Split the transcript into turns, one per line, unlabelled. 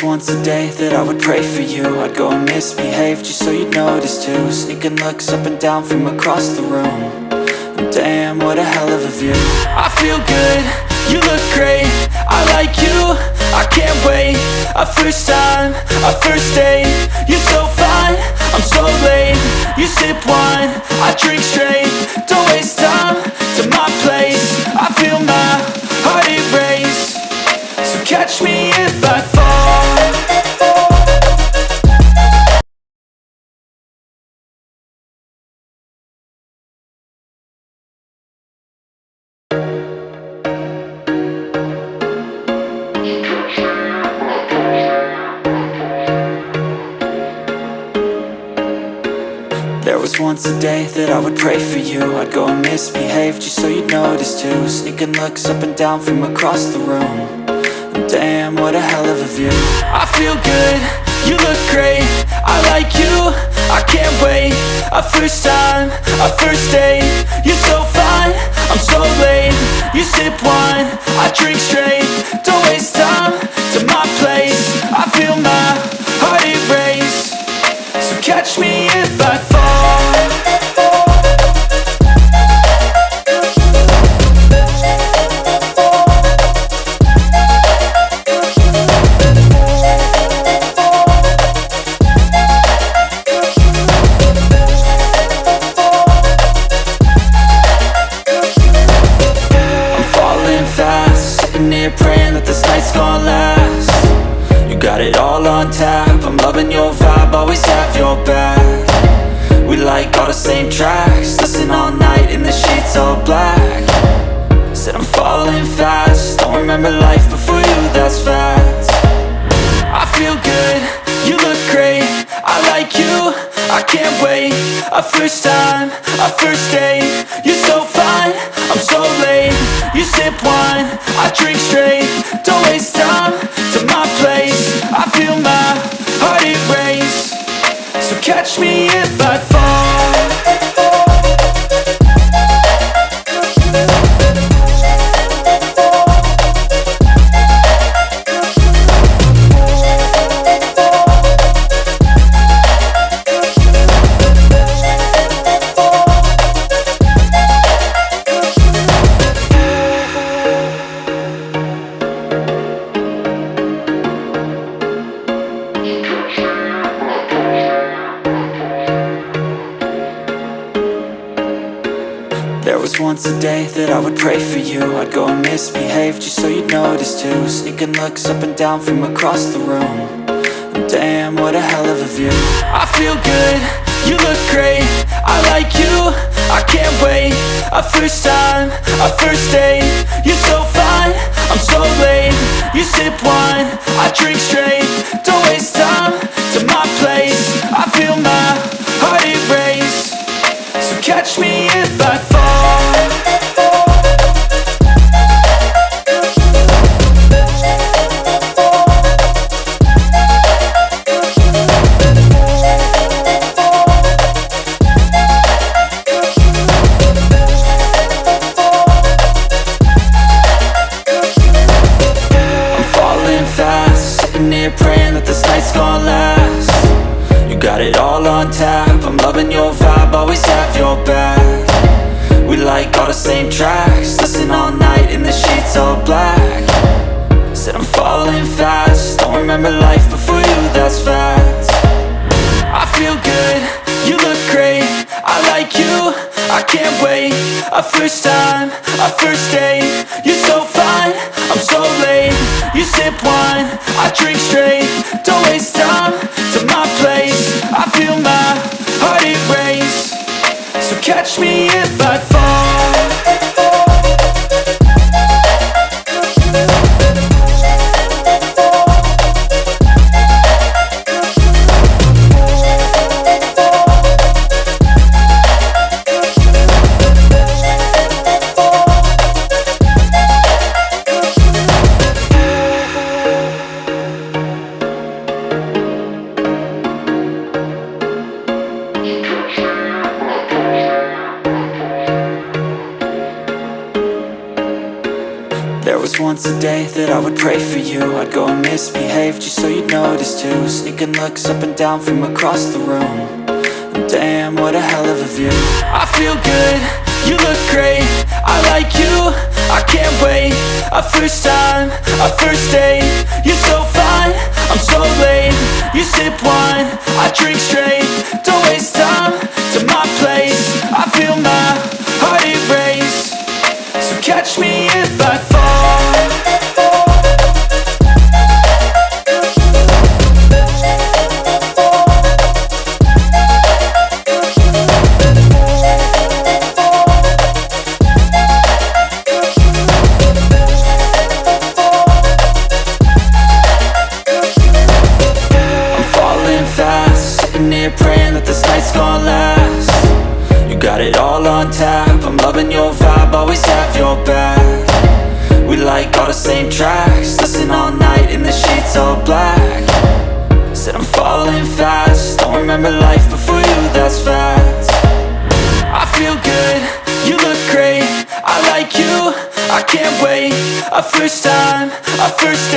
once a day that I would pray for you. I'd go and misbehave just so you'd notice too. Sneaking looks up and down from across the room. And damn, what a hell of a view. I feel good, you look great, I like you, I can't wait. A first time, a first date, you're so fine, I'm so late. You sip wine, I drink straight. Don't waste time to my place. I feel my heart erase. So catch me if I fall. There was once a day that I would pray for you. I'd go and misbehave just so you'd notice too. Sneaking looks up and down from across the room. And damn, what a hell of a view. I feel good, you look great, I like you, I can't wait. A first time, a first date, you're so fine, I'm so late. You sip wine, I drink straight. Don't waste time to my place. I feel my heart erase. So catch me if I fall. Praying that this night's gonna last. You got it all on tap, I'm loving your vibe, always have your back. We like all the same tracks, listen all night in the sheets all black. Said I'm falling fast, don't remember life before you, that's fact. I feel good, you look great, I like you, I can't wait. A first time, a first date, you're so fine, I'm so late. You sip wine, I drink straight. Don't waste time to my place. I feel my heart erase. So catch me if I fall. There was once a day that I would pray for you. I'd go and misbehave just so you'd notice too. Sneaking looks up and down from across the room. And damn, what a hell of a view. I feel good, you look great, I like you, I can't wait. A first time, a first date, you're so fine, I'm so late. You sip wine, I drink straight. Don't waste time to my place. I feel my heart erase. So catch me if I fall. Praying that this night's gonna last. You got it all on tap, I'm loving your vibe, always have your back. We like all the same tracks, listen all night in the sheets all black. Said I'm falling fast, don't remember life before you, that's fact. I feel good, you look great, I like you, I can't wait. A first time, a first date, you're so fine, I'm so late. You sip wine, I drink straight. Don't waste time to my place. I feel my heart erase. So catch me if I fall. once a day that I would pray for you. I'd go and misbehave just so you'd notice too. Sneaking looks up and down from across the room. And damn, what a hell of a view. I feel good, you look great, I like you, I can't wait. A first time, a first date. You're so fine, I'm so late. You sip wine, I drink straight. Don't waste time to my place. I feel my heart erase. So catch me if I fall. Sitting here praying that this night's gonna last. You got it all on tap, I'm loving your vibe, always have your back. We like all the same tracks, listen all night in the sheets all black. Said I'm falling fast, don't remember life before you, that's fact. I feel good, you look great, I like you, I can't wait. A first time, a first date.